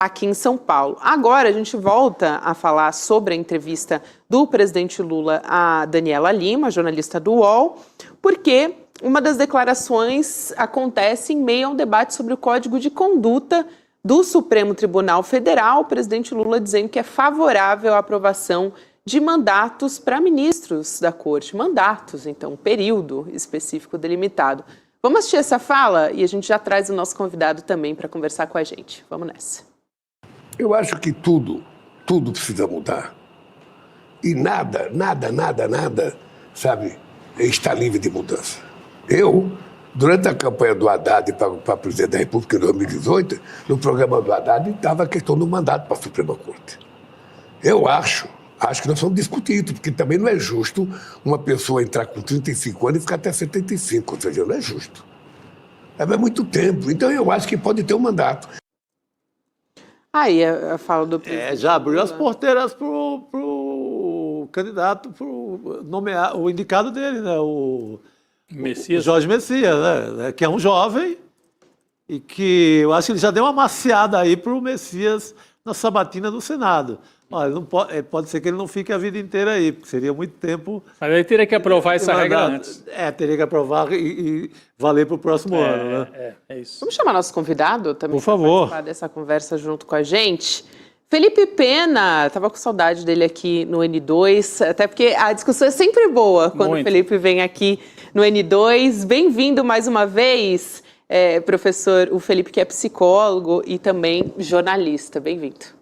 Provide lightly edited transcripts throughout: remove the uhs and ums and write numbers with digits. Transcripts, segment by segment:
aqui em São Paulo. Agora a gente volta a falar sobre a entrevista do presidente Lula a Daniela Lima, jornalista do UOL, porque uma das declarações acontece em meio a um debate sobre o Código de Conduta do Supremo Tribunal Federal. O presidente Lula dizendo que é favorável à aprovação de mandatos para ministros da Corte. Mandatos, então, um período específico delimitado. Vamos assistir essa fala e a gente já traz o nosso convidado também para conversar com a gente. Vamos nessa. Eu acho que tudo precisa mudar. E nada, sabe, está livre de mudança. Eu, durante a campanha do Haddad para presidente da República em 2018, no programa do Haddad estava a questão do mandato para a Suprema Corte. Eu acho que nós vamos discutir isso, porque também não é justo uma pessoa entrar com 35 anos e ficar até 75, ou seja, não é justo. É muito tempo, então eu acho que pode ter um mandato. Aí a fala do presidente. Já abriu as porteiras pro candidato, pro nomear, o indicado dele, né? O Jorge Messias, né? Que é um jovem e que eu acho que ele já deu uma maciada aí pro Messias na sabatina do Senado. Olha, não pode ser que ele não fique a vida inteira aí, porque seria muito tempo. Mas ele teria que aprovar essa regra antes. Teria que aprovar e valer para o próximo ano, né? É isso. Vamos chamar nosso convidado também? Por favor. Para participar dessa conversa junto com a gente. Felipe Pena, estava com saudade dele aqui no N2, até porque a discussão é sempre boa quando o Felipe vem aqui no N2. Bem-vindo mais uma vez, professor, o Felipe que é psicólogo e também jornalista. Bem-vindo.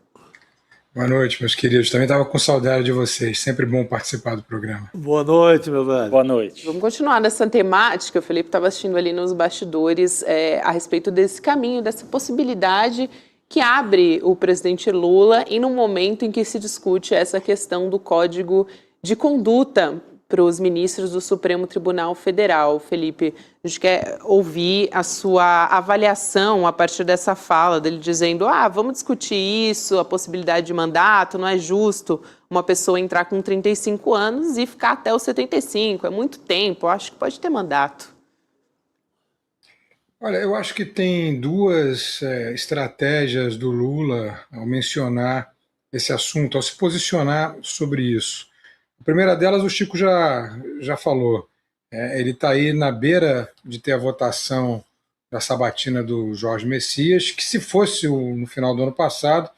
Boa noite, meus queridos. Também estava com saudade de vocês. Sempre bom participar do programa. Boa noite, meu velho. Boa noite. Vamos continuar nessa temática. O Felipe estava assistindo ali nos bastidores a respeito desse caminho, dessa possibilidade que abre o presidente Lula em um momento em que se discute essa questão do Código de Conduta para os ministros do Supremo Tribunal Federal. Felipe, a gente quer ouvir a sua avaliação a partir dessa fala dele dizendo vamos discutir isso, a possibilidade de mandato, não é justo uma pessoa entrar com 35 anos e ficar até os 75, é muito tempo, eu acho que pode ter mandato. Olha, eu acho que tem duas estratégias do Lula ao mencionar esse assunto, ao se posicionar sobre isso. A primeira delas o Chico já falou. Ele está aí na beira de ter a votação da sabatina do Jorge Messias, que se fosse no final do ano passado,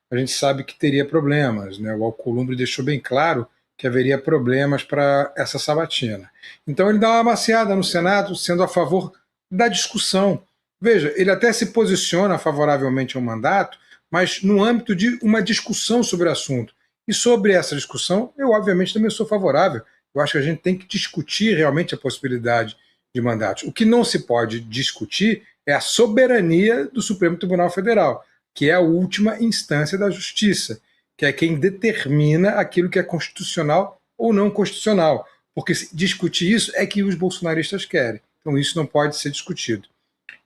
a gente sabe que teria problemas, né? O Alcolumbre deixou bem claro que haveria problemas para essa sabatina. Então ele dá uma maciada no Senado, sendo a favor da discussão. Veja, ele até se posiciona favoravelmente ao mandato, mas no âmbito de uma discussão sobre o assunto. E sobre essa discussão, eu obviamente também sou favorável. Eu acho que a gente tem que discutir realmente a possibilidade de mandatos. O que não se pode discutir é a soberania do Supremo Tribunal Federal, que é a última instância da justiça, que é quem determina aquilo que é constitucional ou não constitucional. Porque discutir isso é que os bolsonaristas querem. Então isso não pode ser discutido.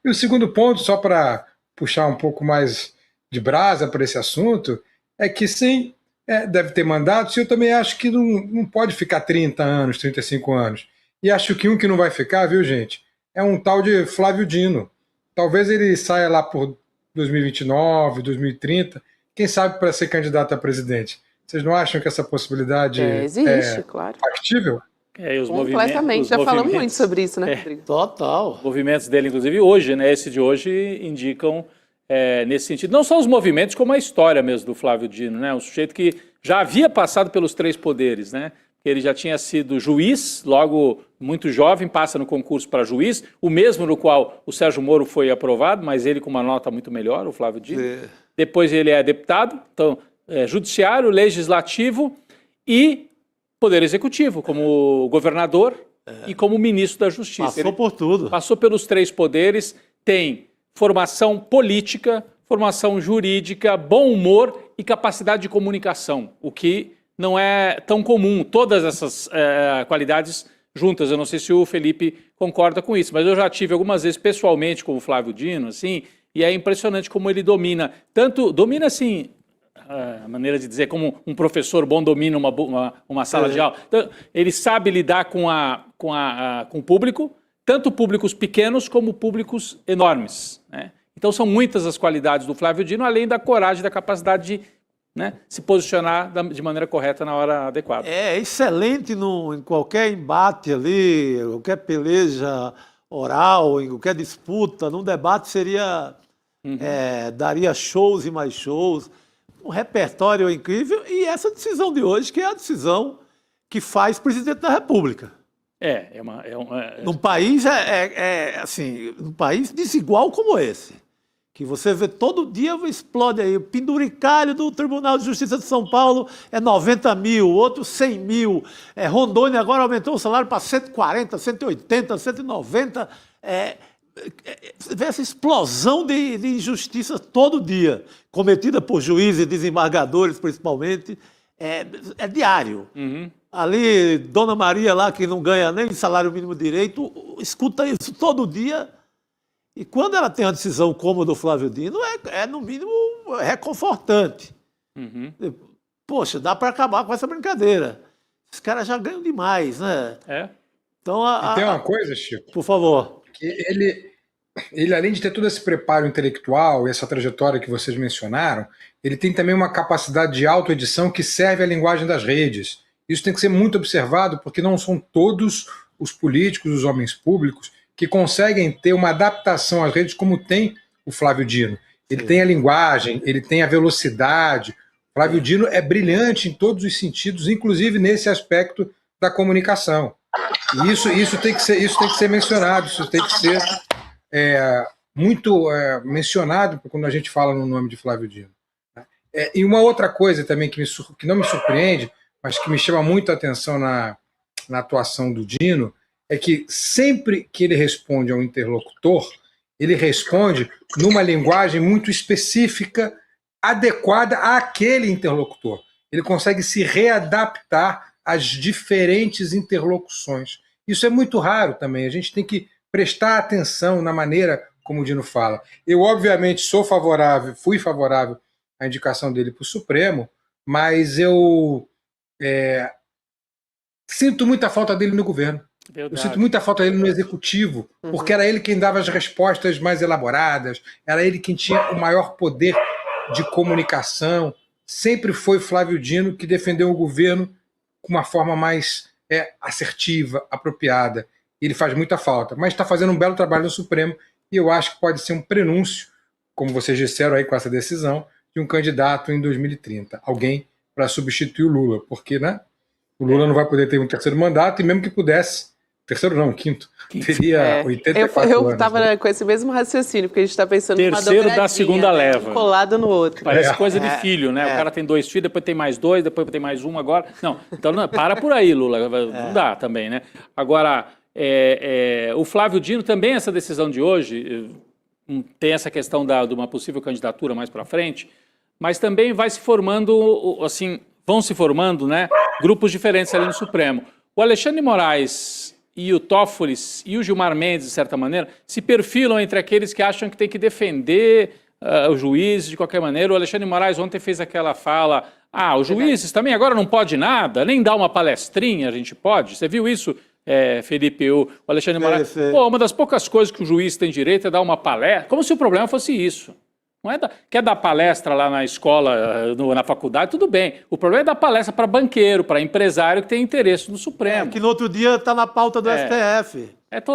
E o segundo ponto, só para puxar um pouco mais de brasa para esse assunto, é que sim, deve ter mandatos, e eu também acho que não pode ficar 30 anos, 35 anos. E acho que um que não vai ficar, viu, gente, é um tal de Flávio Dino. Talvez ele saia lá por 2029, 2030, quem sabe para ser candidato a presidente. Vocês não acham que essa possibilidade existe, claro, factível? E os completamente, já falamos muito sobre isso, né, Rodrigo? Total. Os movimentos dele, inclusive hoje, né, esse de hoje, indicam nesse sentido. Não só os movimentos, como a história mesmo do Flávio Dino, né? Um sujeito que já havia passado pelos três poderes, né? Ele já tinha sido juiz, logo muito jovem, passa no concurso para juiz, o mesmo no qual o Sérgio Moro foi aprovado, mas ele com uma nota muito melhor, o Flávio Dino. Depois ele é deputado, então judiciário, legislativo e poder executivo, como governador e como ministro da Justiça. Passou por tudo. Passou pelos três poderes, tem formação política, formação jurídica, bom humor e capacidade de comunicação, o que não é tão comum, todas essas qualidades juntas. Eu não sei se o Felipe concorda com isso, mas eu já tive algumas vezes pessoalmente com o Flávio Dino, assim, e é impressionante como ele domina, domina assim, a maneira de dizer, como um professor bom domina uma sala de aula. Então, ele sabe lidar com o público, tanto públicos pequenos como públicos enormes, né? Então são muitas as qualidades do Flávio Dino, além da coragem, da capacidade de, né, se posicionar de maneira correta na hora adequada. É excelente em qualquer embate ali, qualquer peleja oral, em qualquer disputa, num debate seria... daria shows e mais shows, um repertório incrível, e essa decisão de hoje, que é a decisão que faz presidente da República. Num país, assim, num país desigual como esse, que você vê todo dia, explode aí, o penduricalho do Tribunal de Justiça de São Paulo é 90 mil, outro 100 mil, Rondônia agora aumentou o salário para 140, 180, 190, você vê essa explosão de injustiça todo dia, cometida por juízes e desembargadores, principalmente, é diário. Ali, Dona Maria lá, que não ganha nem salário mínimo direito, escuta isso todo dia. E quando ela tem uma decisão como a do Flávio Dino, no mínimo, reconfortante. Poxa, dá para acabar com essa brincadeira. Os caras já ganham demais, né? Então, E tem uma coisa, Chico. Por favor. Ele, além de ter todo esse preparo intelectual e essa trajetória que vocês mencionaram, ele tem também uma capacidade de autoedição que serve à linguagem das redes. Isso tem que ser muito observado, porque não são todos os políticos, os homens públicos, que conseguem ter uma adaptação às redes como tem o Flávio Dino. Ele tem a linguagem, ele tem a velocidade. O Flávio Dino é brilhante em todos os sentidos, inclusive nesse aspecto da comunicação. E isso tem que ser mencionado, isso tem que ser muito mencionado quando a gente fala no nome de Flávio Dino. E uma outra coisa também que não me surpreende, mas que me chama muito a atenção na atuação do Dino, é que sempre que ele responde ao interlocutor, ele responde numa linguagem muito específica, adequada àquele interlocutor. Ele consegue se readaptar às diferentes interlocuções. Isso é muito raro também, a gente tem que prestar atenção na maneira como o Dino fala. Eu, obviamente, fui favorável à indicação dele para o Supremo, mas eu sinto muita falta dele no governo. Verdade. Eu sinto muita falta dele no executivo, porque era ele quem dava as respostas mais elaboradas, era ele quem tinha o maior poder de comunicação. Sempre foi Flávio Dino que defendeu o governo com uma forma mais assertiva, apropriada. Ele faz muita falta, mas está fazendo um belo trabalho no Supremo e eu acho que pode ser um prenúncio, como vocês disseram aí com essa decisão, de um candidato em 2030. Alguém para substituir o Lula, porque o Lula não vai poder ter um terceiro mandato e mesmo que pudesse, terceiro não, quinto. Teria 84 anos. Eu estava com esse mesmo raciocínio, porque a gente está pensando terceiro da segunda leva. Um colado no outro. Parece coisa de filho, né? O cara tem 2 filhos, depois tem mais 2, depois tem mais 1 agora. Não, então para por aí, Lula. Não dá também, né? Agora, o Flávio Dino também, essa decisão de hoje, tem essa questão de uma possível candidatura mais para frente, mas também vai se formando, assim, vão se formando, né, grupos diferentes ali no Supremo. O Alexandre de Moraes e o Toffoli e o Gilmar Mendes, de certa maneira, se perfilam entre aqueles que acham que tem que defender o juiz de qualquer maneira. O Alexandre de Moraes ontem fez aquela fala, os juízes também agora não pode nada, nem dar uma palestrinha a gente pode. Você viu isso, Felipe? O Alexandre de Moraes, uma das poucas coisas que o juiz tem direito é dar uma palestra, como se o problema fosse isso. Não quer dar palestra lá na escola, na faculdade, tudo bem. O problema é dar palestra para banqueiro, para empresário que tem interesse no Supremo. Que no outro dia está na pauta do STF.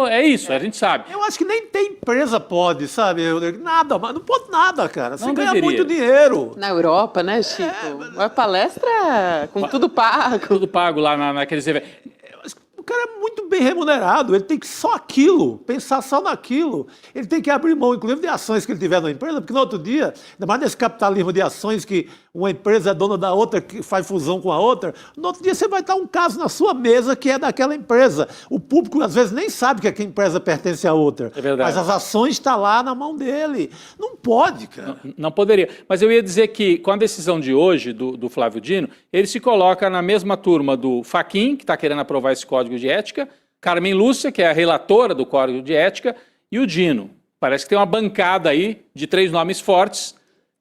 É isso, a gente sabe. Eu acho que nem tem empresa pode, sabe? Nada, mas não pode nada, cara. Você Não ganha deveria. muito dinheiro. Na Europa, né, Chico? A palestra com tudo pago. Tudo pago lá naqueles eventos. O cara é muito bem remunerado, ele tem que só aquilo, pensar só naquilo. Ele tem que abrir mão, inclusive, de ações que ele tiver na empresa, porque no outro dia, ainda mais nesse capitalismo de ações que uma empresa é dona da outra, que faz fusão com a outra, no outro dia você vai estar um caso na sua mesa que é daquela empresa. O público, às vezes, nem sabe que aquela empresa pertence a outra. É verdade. Mas as ações estão lá na mão dele. Não pode, cara. Não poderia. Mas eu ia dizer que, com a decisão de hoje do Flávio Dino, ele se coloca na mesma turma do Fachin, que está querendo aprovar esse código de ética, Carmen Lúcia, que é a relatora do código de ética, e o Dino. Parece que tem uma bancada aí de 3 nomes fortes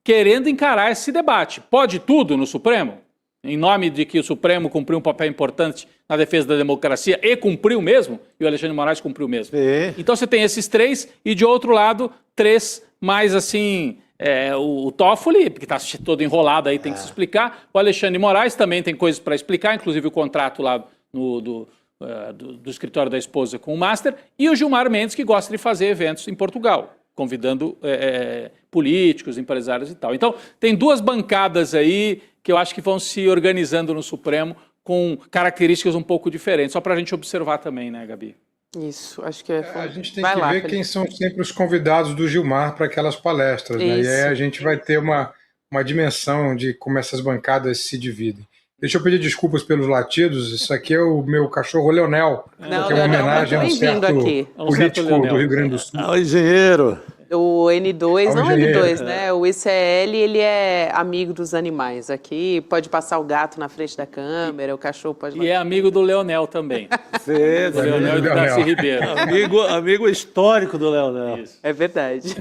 querendo encarar esse debate. Pode tudo no Supremo? Em nome de que o Supremo cumpriu um papel importante na defesa da democracia e cumpriu mesmo, e o Alexandre de Moraes cumpriu mesmo. É. Então você tem esses 3 e, de outro lado, 3 mas assim, o Toffoli, que está todo enrolado aí, tem que se explicar. O Alexandre de Moraes também tem coisas para explicar, inclusive o contrato lá do escritório da esposa com o Master, e o Gilmar Mendes, que gosta de fazer eventos em Portugal, convidando políticos, empresários e tal. Então, tem duas bancadas aí que eu acho que vão se organizando no Supremo com características um pouco diferentes, só para a gente observar também, né, Gabi? Isso, acho que A gente tem Vai que lá, ver Felipe. quem são sempre os convidados do Gilmar para aquelas palestras, né? E aí Isso. a gente vai ter uma dimensão de como essas bancadas se dividem. Deixa eu pedir desculpas pelos latidos, isso aqui é o meu cachorro Leonel, que é uma homenagem a um bem-vindo certo aqui. A um certo político Leonel. do Rio Grande do Sul. O engenheiro. O N2, Ao não o engenheiro. N2, né? O ICL, ele é amigo dos animais. Aqui pode passar o gato na frente da câmera, o cachorro pode... E é amigo do Leonel também. Do Leonel e do Darcy Ribeiro. Amigo histórico do Leonel. É verdade.